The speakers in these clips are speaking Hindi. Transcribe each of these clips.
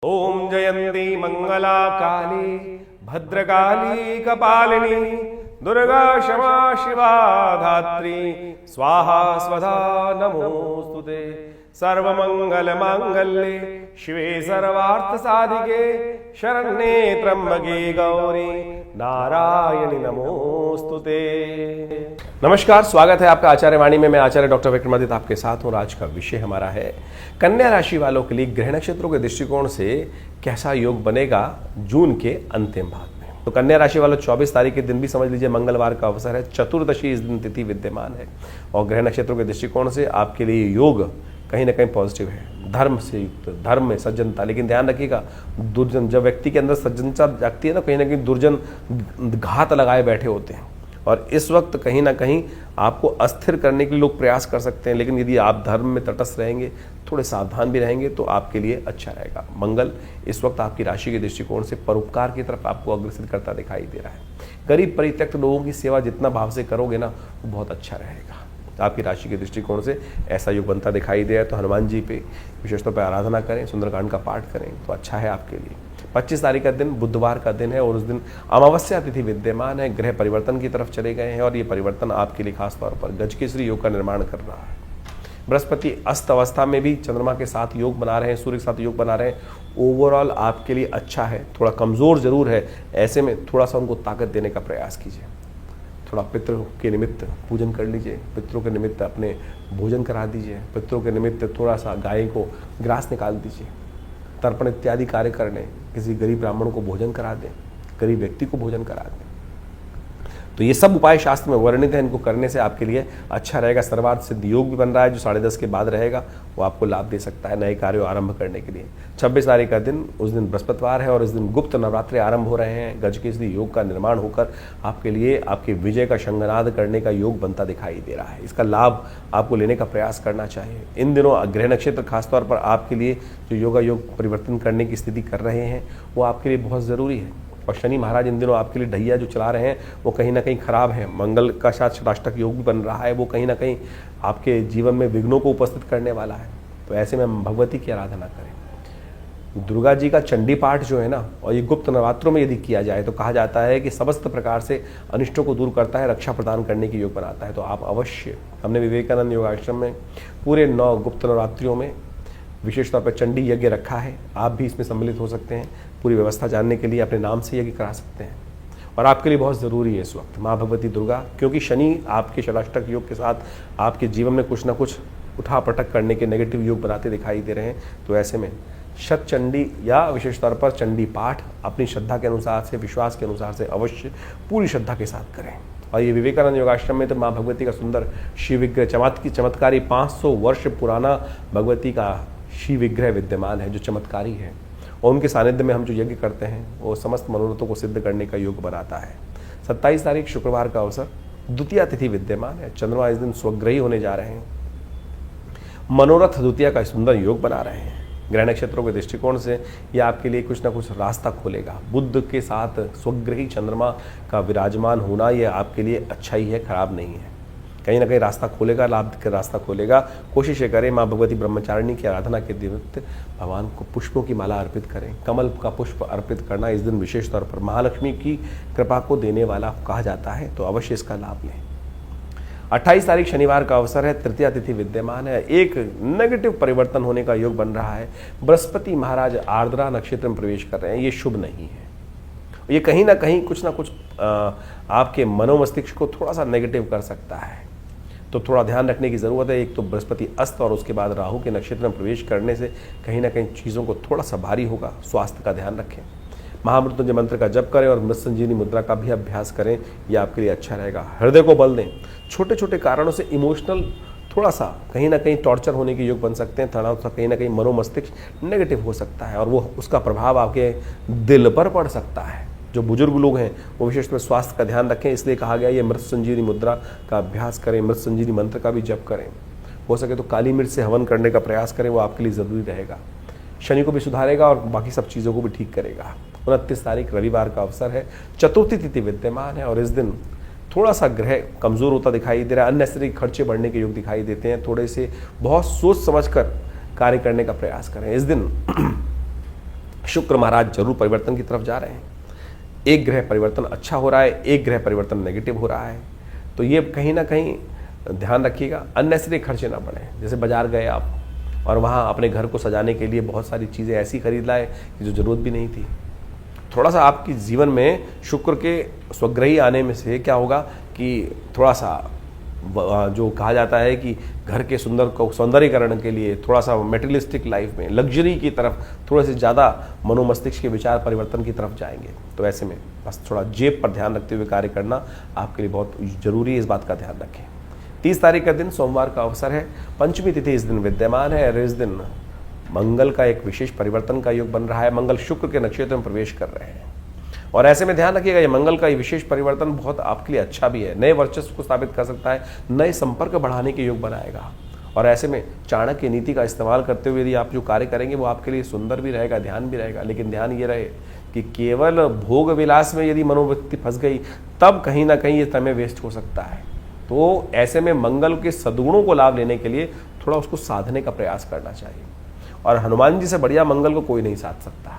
ओम जयंती मंगला काली भद्रकाली कपालिनी दुर्गा क्षमा शिवा धात्री स्वाहा स्वधा नमोस्तुते। सर्वमंगल मांगल्ये शिवे सर्वार्थ साधिके शरण्ये त्र्यंबके गौरी नारायणी नमोस्तुते। नमस्कार, स्वागत है आपका आचार्य वाणी में। मैं आचार्य डॉक्टर विक्रमादित्य आपके साथ हूँ। आज का विषय हमारा है कन्या राशि वालों के लिए ग्रह नक्षत्रों के दृष्टिकोण से कैसा योग बनेगा जून के अंतिम भाग में। तो कन्या राशि वालों 24 तारीख के दिन भी समझ लीजिए मंगलवार का अवसर है, चतुर्दशी इस दिन तिथि विद्यमान है और ग्रह नक्षत्रों के दृष्टिकोण से आपके लिए योग कहीं ना कहीं पॉजिटिव है, धर्म से युक्त, धर्म में सज्जनता। लेकिन ध्यान रखिएगा, दुर्जन जब व्यक्ति के अंदर सज्जनता जागती है ना कहीं दुर्जन घात लगाए बैठे होते हैं और इस वक्त कहीं ना कहीं आपको अस्थिर करने के लिए लोग प्रयास कर सकते हैं। लेकिन यदि आप धर्म में तटस्थ रहेंगे, थोड़े सावधान भी रहेंगे तो आपके लिए अच्छा रहेगा। मंगल इस वक्त आपकी राशि के दृष्टिकोण से परोपकार की तरफ आपको अग्रसर करता दिखाई दे रहा है। गरीब परित्यक्त लोगों की सेवा जितना भाव से करोगे ना वो बहुत अच्छा रहेगा। आपकी राशि के दृष्टिकोण से ऐसा योग बनता दिखाई दे रहा है तो हनुमान जी पे विशेष तौर पर आराधना करें, सुंदरकांड का पाठ करें तो अच्छा है आपके लिए। 25 तारीख का दिन बुधवार का दिन है और उस दिन अमावस्या तिथि विद्यमान है। ग्रह परिवर्तन की तरफ चले गए हैं और ये परिवर्तन आपके लिए खास तौर पर गजकेसरी योग का निर्माण कर रहा है। बृहस्पति अस्त अवस्था में भी चंद्रमा के साथ योग बना रहे हैं, सूर्य के साथ योग बना रहे हैं। ओवरऑल आपके लिए अच्छा है, थोड़ा कमज़ोर जरूर है। ऐसे में थोड़ा सा उनको ताकत देने का प्रयास कीजिए। थोड़ा पितरों के निमित्त पूजन कर लीजिए, पितरों के निमित्त अपने भोजन करा दीजिए, पितरों के निमित्त थोड़ा सा गाय को ग्रास निकाल दीजिए, तर्पण इत्यादि कार्य कर लें, किसी गरीब ब्राह्मण को भोजन करा दें, गरीब व्यक्ति को भोजन करा दें। तो ये सब उपाय शास्त्र में वर्णित है, इनको करने से आपके लिए अच्छा रहेगा। सर्वार्थ सिद्ध योग भी बन रहा है जो 10:30 के बाद रहेगा, वो आपको लाभ दे सकता है नए कार्यों आरंभ करने के लिए। 26 तारीख का दिन, उस दिन बृहस्पतिवार है और इस दिन गुप्त नवरात्रि आरंभ हो रहे हैं। गजकेसरी योग का निर्माण होकर आपके लिए आपके विजय का शंखनाद करने का योग बनता दिखाई दे रहा है। इसका लाभ आपको लेने का प्रयास करना चाहिए। इन दिनों ग्रह नक्षत्र खासतौर पर आपके लिए जो योगा योग परिवर्तन करने की स्थिति कर रहे हैं वो आपके लिए बहुत ज़रूरी है। और शनि महाराज इन दिनों आपके लिए ढैया जो चला रहे हैं वो कहीं ना कहीं खराब है। मंगल का साथ षष्टक योग भी बन रहा है, वो कहीं ना कहीं आपके जीवन में विघ्नों को उपस्थित करने वाला है। तो ऐसे में भगवती की आराधना करें। दुर्गा जी का चंडी पाठ जो है ना, और ये गुप्त नवरात्रों में यदि किया जाए तो कहा जाता है कि समस्त प्रकार से अनिष्टों को दूर करता है, रक्षा प्रदान करने की योग बनाता है। तो आप अवश्य, हमने विवेकानंद योगाश्रम में पूरे 9 गुप्त नवरात्रियों में विशेष तौर पर चंडी यज्ञ रखा है। आप भी इसमें सम्मिलित हो सकते हैं। पूरी व्यवस्था जानने के लिए अपने नाम से यज्ञ करा सकते हैं और आपके लिए बहुत ज़रूरी है इस वक्त माँ भगवती दुर्गा, क्योंकि शनि आपके षष्टक योग के साथ आपके जीवन में कुछ ना कुछ उठा पटक करने के नेगेटिव योग बनाते दिखाई दे रहे हैं। तो ऐसे में शत चंडी या विशेष तौर पर चंडी पाठ अपनी श्रद्धा के अनुसार से, विश्वास के अनुसार से अवश्य पूरी श्रद्धा के साथ करें। और ये विवेकानंद योगाश्रम में तो माँ भगवती का सुंदर शिव विग्रह, चमत्कारी 500 वर्ष पुराना भगवती का शिव विग्रह विद्यमान है जो चमत्कारी है और उनके सानिध्य में हम जो यज्ञ करते हैं वो समस्त मनोरथों को सिद्ध करने का योग बनाता है। 27 तारीख शुक्रवार का अवसर, द्वितीया तिथि विद्यमान है। चंद्रमा इस दिन स्वग्रही होने जा रहे हैं। मनोरथ द्वितीया का सुंदर योग बना रहे हैं। ग्रह नक्षत्रों के दृष्टिकोण से यह आपके लिए कुछ ना कुछ रास्ता खोलेगा। बुध के साथ स्वग्रही चंद्रमा का विराजमान होना यह आपके लिए अच्छा ही है, खराब नहीं है। कहीं ना कहीं रास्ता खोलेगा, लाभ का रास्ता खोलेगा। कोशिश करें माँ भगवती ब्रह्मचारिणी की आराधना के निमित्त भगवान को पुष्पों की माला अर्पित करें। कमल का पुष्प अर्पित करना इस दिन विशेष तौर पर महालक्ष्मी की कृपा को देने वाला कहा जाता है, तो अवश्य इसका लाभ लें। 28 तारीख शनिवार का अवसर है, तृतीया तिथि विद्यमान है। एक नेगेटिव परिवर्तन होने का योग बन रहा है। बृहस्पति महाराज आर्द्रा नक्षत्र में प्रवेश कर रहे हैं, ये शुभ नहीं है। ये कहीं ना कहीं कुछ ना कुछ आपके मनोमस्तिष्क को थोड़ा सा नेगेटिव कर सकता है, तो थोड़ा ध्यान रखने की ज़रूरत है। एक तो बृहस्पति अस्त और उसके बाद राहु के नक्षत्र में प्रवेश करने से कहीं ना कहीं चीज़ों को थोड़ा सा भारी होगा। स्वास्थ्य का ध्यान रखें। महामृत्युंजय मंत्र का जप करें और मृत संजीवनी मुद्रा का भी अभ्यास करें, यह आपके लिए अच्छा रहेगा। हृदय को बल दें। छोटे छोटे कारणों से इमोशनल थोड़ा सा कहीं ना कहीं टॉर्चर होने के योग बन सकते हैं। तनाव सा कहीं ना कहीं मनोमस्तिष्क नेगेटिव हो सकता है और वो उसका प्रभाव आपके दिल पर पड़ सकता है। जो बुजुर्ग लोग हैं वो विशेष रूप से स्वास्थ्य का ध्यान रखें, इसलिए कहा गया ये मृत संजीवनी मुद्रा का अभ्यास करें, मृत संजीवनी मंत्र का भी जप करें। हो सके तो काली मिर्च से हवन करने का प्रयास करें, वो आपके लिए ज़रूरी रहेगा। शनि को भी सुधारेगा और बाकी सब चीज़ों को भी ठीक करेगा। 29 तारीख रविवार का अवसर है। चतुर्थी तिथि विद्यमान है और इस दिन थोड़ा सा ग्रह कमज़ोर होता दिखाई दे रहा है। अननेसेसरी खर्चे बढ़ने के योग दिखाई देते हैं। थोड़े से बहुत सोच समझकर कार्य करने का प्रयास करें। इस दिन शुक्र महाराज जरूर परिवर्तन की तरफ जा रहे हैं। एक ग्रह परिवर्तन अच्छा हो रहा है, एक ग्रह परिवर्तन नेगेटिव हो रहा है। तो ये कहीं ना कहीं ध्यान रखिएगा, अननेसेसरी खर्चे ना बढ़े। जैसे बाजार गए आप और वहाँ अपने घर को सजाने के लिए बहुत सारी चीज़ें ऐसी खरीद लाए कि जो ज़रूरत भी नहीं थी। थोड़ा सा आपकी जीवन में शुक्र के स्वग्रही आने में से क्या होगा कि थोड़ा सा जो कहा जाता है कि घर के सौंदर्यीकरण के लिए थोड़ा सा मेटेरियलिस्टिक लाइफ में लग्जरी की तरफ थोड़े से ज़्यादा मनोमस्तिष्क के विचार परिवर्तन की तरफ जाएंगे। तो ऐसे में बस थोड़ा जेब पर ध्यान रखते हुए कार्य करना आपके लिए बहुत जरूरी है, इस बात का ध्यान रखें। 30 तारीख का दिन सोमवार का अवसर है, पंचमी तिथि इस दिन विद्यमान है और इस दिन मंगल का एक विशेष परिवर्तन का योग बन रहा है। मंगल शुक्र के नक्षत्र में प्रवेश कर रहे हैं और ऐसे में ध्यान रखिएगा, ये मंगल का ये विशेष परिवर्तन बहुत आपके लिए अच्छा भी है। नए वर्चस्व को स्थापित कर सकता है, नए संपर्क बढ़ाने के योग बनाएगा और ऐसे में चाणक्य नीति का इस्तेमाल करते हुए यदि आप जो कार्य करेंगे वो आपके लिए सुंदर भी रहेगा, ध्यान भी रहेगा। लेकिन ध्यान ये रहे कि केवल भोग विलास में यदि मनोवृत्ति फंस गई तब कहीं ना कहीं ये समय वेस्ट हो सकता है। तो ऐसे में मंगल के सद्गुणों को लाभ लेने के लिए थोड़ा उसको साधने का प्रयास करना चाहिए और हनुमान जी से बढ़िया मंगल को कोई नहीं साध सकता।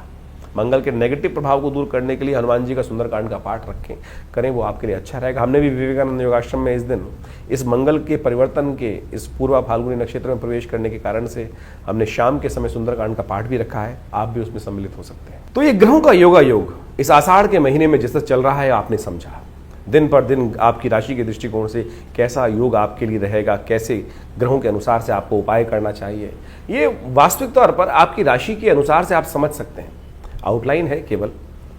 मंगल के नेगेटिव प्रभाव को दूर करने के लिए हनुमान जी का सुंदरकांड का पाठ रखें, करें, वो आपके लिए अच्छा रहेगा। हमने भी विवेकानंद योगाश्रम में इस दिन इस मंगल के परिवर्तन के इस पूर्वा फाल्गुनी नक्षत्र में प्रवेश करने के कारण से हमने शाम के समय सुंदरकांड का पाठ भी रखा है, आप भी उसमें सम्मिलित हो सकते हैं। तो ये ग्रहों का योगा योग इस आषाढ़ के महीने में जिस तरह चल रहा है आपने समझा, दिन पर दिन आपकी राशि के दृष्टिकोण से कैसा योग आपके लिए रहेगा, कैसे ग्रहों के अनुसार से आपको उपाय करना चाहिए, ये वास्तविक तौर पर आपकी राशि के अनुसार से आप समझ सकते हैं। आउटलाइन है केवल,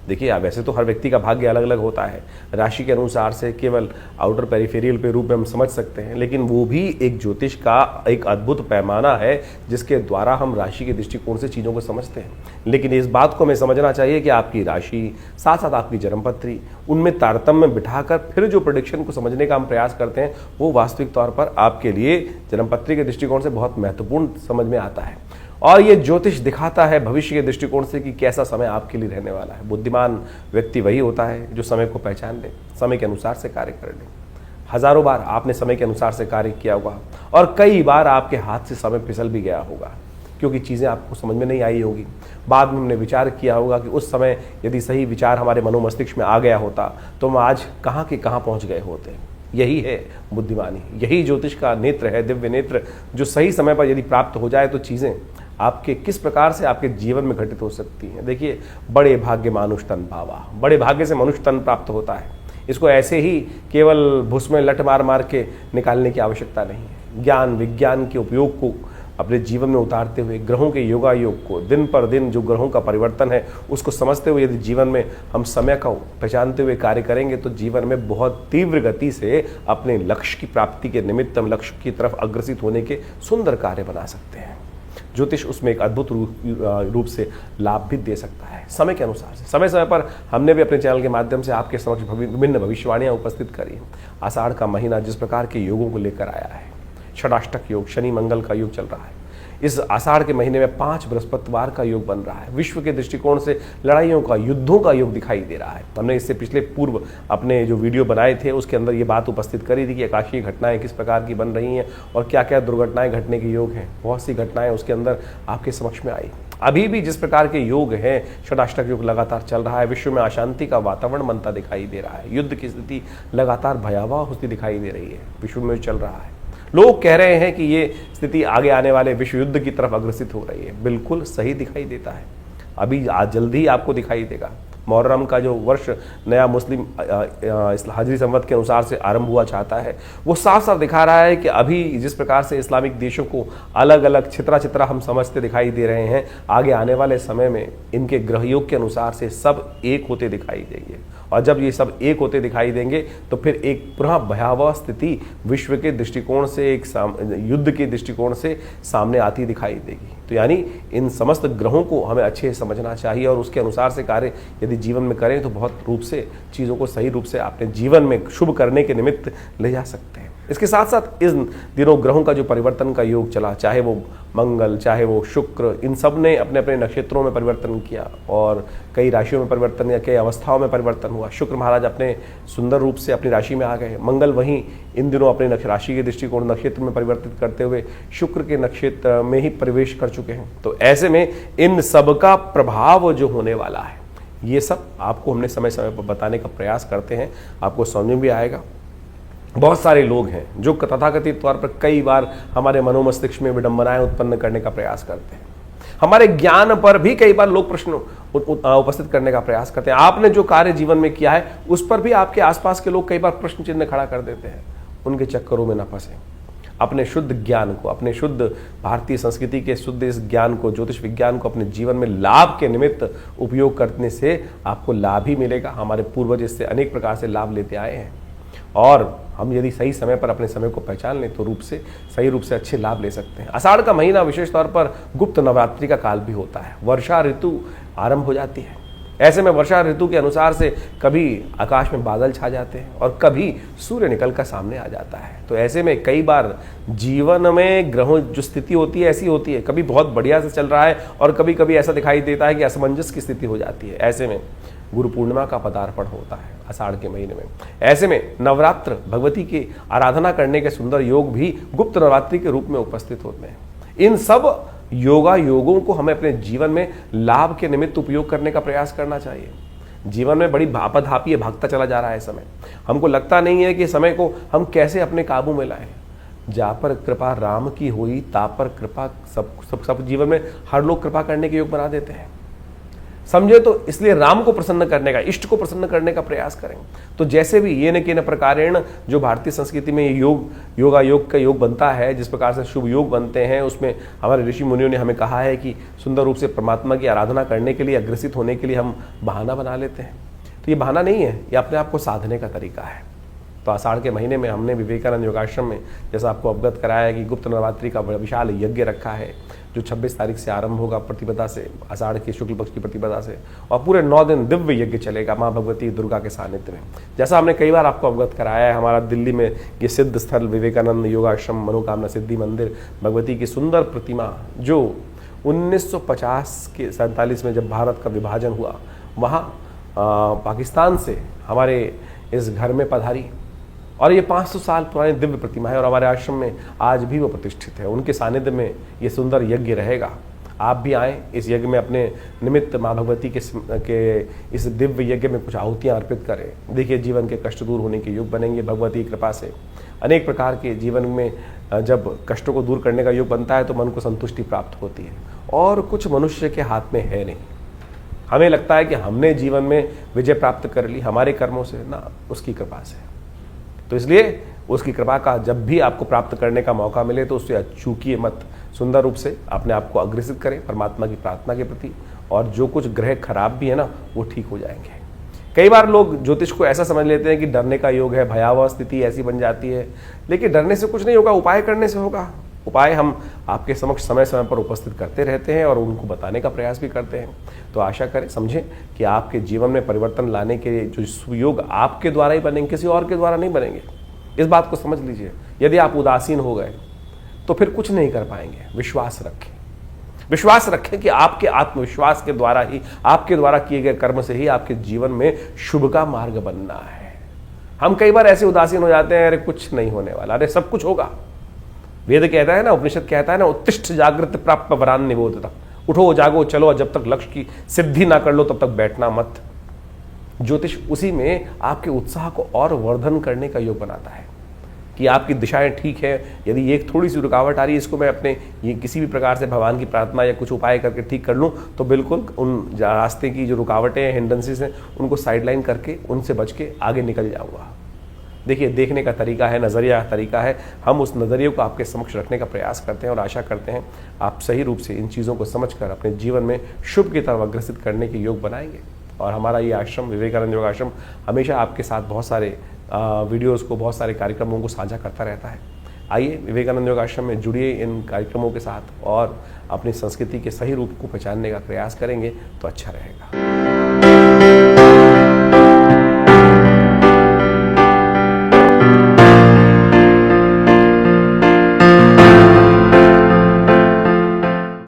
देखिए आप वैसे तो हर व्यक्ति का भाग्य अलग अलग होता है, राशि के अनुसार से केवल आउटर पेरिफेरियल पे रूप में हम समझ सकते हैं, लेकिन वो भी एक ज्योतिष का एक अद्भुत पैमाना है जिसके द्वारा हम राशि के दृष्टिकोण से चीज़ों को समझते हैं। लेकिन इस बात को हमें समझना चाहिए कि आपकी राशि साथ साथ आपकी जन्मपत्री, उनमें तारतम्य बिठाकर फिर जो प्रेडिक्शन को समझने का हम प्रयास करते हैं वो वास्तविक तौर पर आपके लिए जन्मपत्री के दृष्टिकोण से बहुत महत्वपूर्ण समझ में आता है। और ये ज्योतिष दिखाता है भविष्य के दृष्टिकोण से कि कैसा समय आपके लिए रहने वाला है। बुद्धिमान व्यक्ति वही होता है जो समय को पहचान ले, समय के अनुसार से कार्य कर ले। हजारों बार आपने समय के अनुसार से कार्य किया होगा और कई बार आपके हाथ से समय फिसल भी गया होगा क्योंकि चीज़ें आपको समझ में नहीं आई होगी। बाद में हमने विचार किया होगा कि उस समय यदि सही विचार हमारे मनोमस्तिष्क में आ गया होता तो हम आज कहाँ के कहाँ पहुँच गए होते। यही है बुद्धिमानी, यही ज्योतिष का नेत्र है, दिव्य नेत्र, जो सही समय पर यदि प्राप्त हो जाए तो चीज़ें आपके किस प्रकार से आपके जीवन में घटित हो सकती हैं। देखिए, बड़े भाग्य मानुष तन पावा, बड़े भाग्य से मनुष्य तन प्राप्त होता है। इसको ऐसे ही केवल भुस में लट मार मार के निकालने की आवश्यकता नहीं है। ज्ञान विज्ञान के उपयोग को अपने जीवन में उतारते हुए, ग्रहों के योगा योग को, दिन पर दिन जो ग्रहों का परिवर्तन है उसको समझते हुए यदि जीवन में हम समय को पहचानते हुए कार्य करेंगे तो जीवन में बहुत तीव्र गति से अपने लक्ष्य की प्राप्ति के निमित्त हम लक्ष्य की तरफ अग्रसित होने के सुंदर कार्य बना सकते हैं। ज्योतिष उसमें एक अद्भुत रूप से लाभ भी दे सकता है समय के अनुसार से। समय समय पर हमने भी अपने चैनल के माध्यम से आपके समक्ष विभिन्न भविष्यवाणियां उपस्थित करी। आषाढ़ का महीना जिस प्रकार के योगों को लेकर आया है, षडाष्टक योग, शनि मंगल का योग चल रहा है। इस आषाढ़ के महीने में 5 बृहस्पतिवार का योग बन रहा है। विश्व के दृष्टिकोण से लड़ाइयों का, युद्धों का योग दिखाई दे रहा है। हमने इससे पिछले पूर्व अपने जो वीडियो बनाए थे उसके अंदर ये बात उपस्थित करी थी कि आकाशीय घटनाएं किस प्रकार की बन रही हैं और क्या क्या दुर्घटनाएं घटने के योग हैं। बहुत सी घटनाएं उसके अंदर आपके समक्ष में आई। अभी भी जिस प्रकार के योग हैं, षडाष्टक योग लगातार चल रहा है। विश्व में अशांति का वातावरण बनता दिखाई दे रहा है। युद्ध की स्थिति लगातार भयावह होती दिखाई दे रही है, विश्व में चल रहा है। लोग कह रहे हैं कि ये स्थिति आगे आने वाले विश्व युद्ध की तरफ अग्रसित हो रही है। बिल्कुल सही दिखाई देता है, अभी आज जल्दी ही आपको दिखाई देगा। मुहर्रम का जो वर्ष नया मुस्लिम हिजरी संवत के अनुसार से आरंभ हुआ चाहता है, वो साफ साफ दिखा रहा है कि अभी जिस प्रकार से इस्लामिक देशों को अलग अलग छितरा छितरा हम समझते दिखाई दे रहे हैं, आगे आने वाले समय में इनके ग्रहयोग के अनुसार से सब एक होते दिखाई देंगे। और जब ये सब एक होते दिखाई देंगे तो फिर एक पुनः भयावह स्थिति विश्व के दृष्टिकोण से, एक युद्ध के दृष्टिकोण से सामने आती दिखाई देगी। तो यानी इन समस्त ग्रहों को हमें अच्छे से समझना चाहिए और उसके अनुसार से कार्य यदि जीवन में करें तो बहुत रूप से चीज़ों को सही रूप से अपने जीवन में शुभ करने के निमित्त ले जा सकते हैं। इसके साथ साथ इस दिनों ग्रहों का जो परिवर्तन का योग चला, चाहे वो मंगल, चाहे वो शुक्र, इन सब ने अपने अपने नक्षत्रों में परिवर्तन किया और कई राशियों में परिवर्तन या कई अवस्थाओं में परिवर्तन हुआ। शुक्र महाराज अपने सुंदर रूप से अपनी राशि में आ गए। मंगल वहीं इन दिनों अपने राशि के दृष्टिकोण नक्षत्र में परिवर्तित करते हुए शुक्र के नक्षत्र में ही प्रवेश कर चुके हैं। तो ऐसे में इन सब का प्रभाव जो होने वाला है, ये सब आपको हमने समय समय पर बताने का प्रयास करते हैं, आपको समझ में भी आएगा। बहुत सारे लोग हैं जो तथाकथित तौर पर कई बार हमारे मनोमस्तिष्क में विडंबनाएं उत्पन्न करने का प्रयास करते हैं। हमारे ज्ञान पर भी कई बार लोग प्रश्न उपस्थित करने का प्रयास करते हैं। आपने जो कार्य जीवन में किया है उस पर भी आपके आसपास के लोग कई बार प्रश्न चिन्ह खड़ा कर देते हैं। उनके चक्करों में न फंसे। अपने शुद्ध ज्ञान को, अपने शुद्ध भारतीय संस्कृति के शुद्ध इस ज्ञान को, ज्योतिष विज्ञान को अपने जीवन में लाभ के निमित्त उपयोग करने से आपको लाभ ही मिलेगा। हमारे पूर्वज इससे अनेक प्रकार से लाभ लेते आए हैं और हम यदि सही समय पर अपने समय को पहचान लें तो सही रूप से अच्छे लाभ ले सकते हैं। आषाढ़ का महीना विशेष तौर पर गुप्त नवरात्रि का काल भी होता है। वर्षा ऋतु आरंभ हो जाती है। ऐसे में वर्षा ऋतु के अनुसार से कभी आकाश में बादल छा जाते हैं और कभी सूर्य निकल कर सामने आ जाता है। तो ऐसे में कई बार जीवन में ग्रहों जो स्थिति होती है ऐसी होती है, कभी बहुत बढ़िया से चल रहा है और कभी कभी ऐसा दिखाई देता है कि असमंजस की स्थिति हो जाती है। ऐसे में गुरु पूर्णिमा का पदार्पण होता है आषाढ़ के महीने में। ऐसे में नवरात्र, भगवती की आराधना करने के सुंदर योग भी गुप्त नवरात्रि के रूप में उपस्थित होते हैं। इन सब योगों को हमें अपने जीवन में लाभ के निमित्त उपयोग करने का प्रयास करना चाहिए। जीवन में बड़ी आपाधापी है, भागता चला जा रहा है समय। हमको लगता नहीं है कि समय को हम कैसे अपने काबू में लाएं। जा पर कृपा राम की हुई, ता पर कृपा सब जीवन में हर लोग कृपा करने के योग बना देते हैं, समझे। तो इसलिए राम को प्रसन्न करने का, इष्ट को प्रसन्न करने का प्रयास करें। तो जैसे भी ये न के न प्रकारेण जो भारतीय संस्कृति में योग का योग बनता है, जिस प्रकार से शुभ योग बनते हैं, उसमें हमारे ऋषि मुनियों ने हमें कहा है कि सुंदर रूप से परमात्मा की आराधना करने के लिए, अग्रसित होने के लिए हम बहाना बना लेते हैं। तो ये बहाना नहीं है, ये अपने आप को साधने का तरीका है। तो आषाढ़ के महीने में हमने विवेकानंद योगाश्रम में जैसा आपको अवगत कराया है कि गुप्त नवरात्रि का विशाल यज्ञ रखा है जो 26 तारीख से आरंभ होगा प्रतिपदा से, आषाढ़ के शुक्ल पक्ष की प्रतिपदा से, और पूरे 9 दिन दिव्य यज्ञ चलेगा माँ भगवती दुर्गा के सानिध्य में। जैसा हमने कई बार आपको अवगत कराया है, हमारा दिल्ली में ये सिद्ध स्थल विवेकानंद योगाश्रम मनोकामना सिद्धि मंदिर, भगवती की सुंदर प्रतिमा जो 1950 के 47 में जब भारत का विभाजन हुआ, वहाँ पाकिस्तान से हमारे इस घर में पधारी और ये 500 साल पुरानी दिव्य प्रतिमा है और हमारे आश्रम में आज भी वो प्रतिष्ठित है। उनके सानिध्य में ये सुंदर यज्ञ रहेगा। आप भी आएँ इस यज्ञ में, अपने निमित्त माँ भगवती के इस दिव्य यज्ञ में कुछ आहुतियाँ अर्पित करें। देखिए जीवन के कष्ट दूर होने के योग बनेंगे भगवती की कृपा से। अनेक प्रकार के जीवन में जब कष्टों को दूर करने का योग बनता है तो मन को संतुष्टि प्राप्त होती है और कुछ मनुष्य के हाथ में है नहीं। हमें लगता है कि हमने जीवन में विजय प्राप्त कर ली हमारे कर्मों से, ना, उसकी कृपा से। तो इसलिए उसकी कृपा का जब भी आपको प्राप्त करने का मौका मिले तो उससे चूकिए मत। सुंदर रूप से अपने आप को अग्रसित करें परमात्मा की प्रार्थना के प्रति, और जो कुछ ग्रह खराब भी है ना वो ठीक हो जाएंगे। कई बार लोग ज्योतिष को ऐसा समझ लेते हैं कि डरने का योग है, भयावह स्थिति ऐसी बन जाती है, लेकिन डरने से कुछ नहीं होगा, उपाय करने से होगा। उपाय हम आपके समक्ष समय समय पर उपस्थित करते रहते हैं और उनको बताने का प्रयास भी करते हैं। तो आशा करें, समझें कि आपके जीवन में परिवर्तन लाने के जो योग आपके द्वारा ही बनेंगे, किसी और के द्वारा नहीं बनेंगे। इस बात को समझ लीजिए। यदि आप उदासीन हो गए तो फिर कुछ नहीं कर पाएंगे। विश्वास रखें कि आपके आत्मविश्वास के द्वारा ही, आपके द्वारा किए गए कर्म से ही आपके जीवन में शुभ का मार्ग बनना है। हम कई बार ऐसे उदासीन हो जाते हैं, अरे कुछ नहीं होने वाला, अरे सब कुछ होगा। वेद कहता है ना, उपनिषद कहता है ना, उत्तिष्ठ जागृत प्राप्त वरान निबोधता। उठो जागो चलो, जब तक लक्ष्य की सिद्धि ना कर लो तब तक बैठना मत। ज्योतिष उसी में आपके उत्साह को और वर्धन करने का योग बनाता है कि आपकी दिशाएं ठीक है। यदि एक थोड़ी सी रुकावट आ रही है, इसको मैं अपने ये किसी भी प्रकार से भगवान की प्रार्थना या कुछ उपाय करके ठीक कर लूँ तो बिल्कुल उन रास्ते की जो रुकावटें हैं, हिंड्रेंसेस हैं, उनको साइडलाइन करके उनसे बच के आगे निकल जाऊँगा। देखिए, देखने का तरीका है, नज़रिया का तरीका है। हम उस नज़रिए को आपके समक्ष रखने का प्रयास करते हैं और आशा करते हैं आप सही रूप से इन चीज़ों को समझकर अपने जीवन में शुभ की तरफ अग्रसित करने के योग बनाएंगे। और हमारा ये आश्रम विवेकानंद योग आश्रम हमेशा आपके साथ बहुत सारे वीडियोस को, बहुत सारे कार्यक्रमों को साझा करता रहता है। आइए विवेकानंद योग आश्रम में जुड़िए इन कार्यक्रमों के साथ और अपनी संस्कृति के सही रूप को पहचानने का प्रयास करेंगे तो अच्छा रहेगा।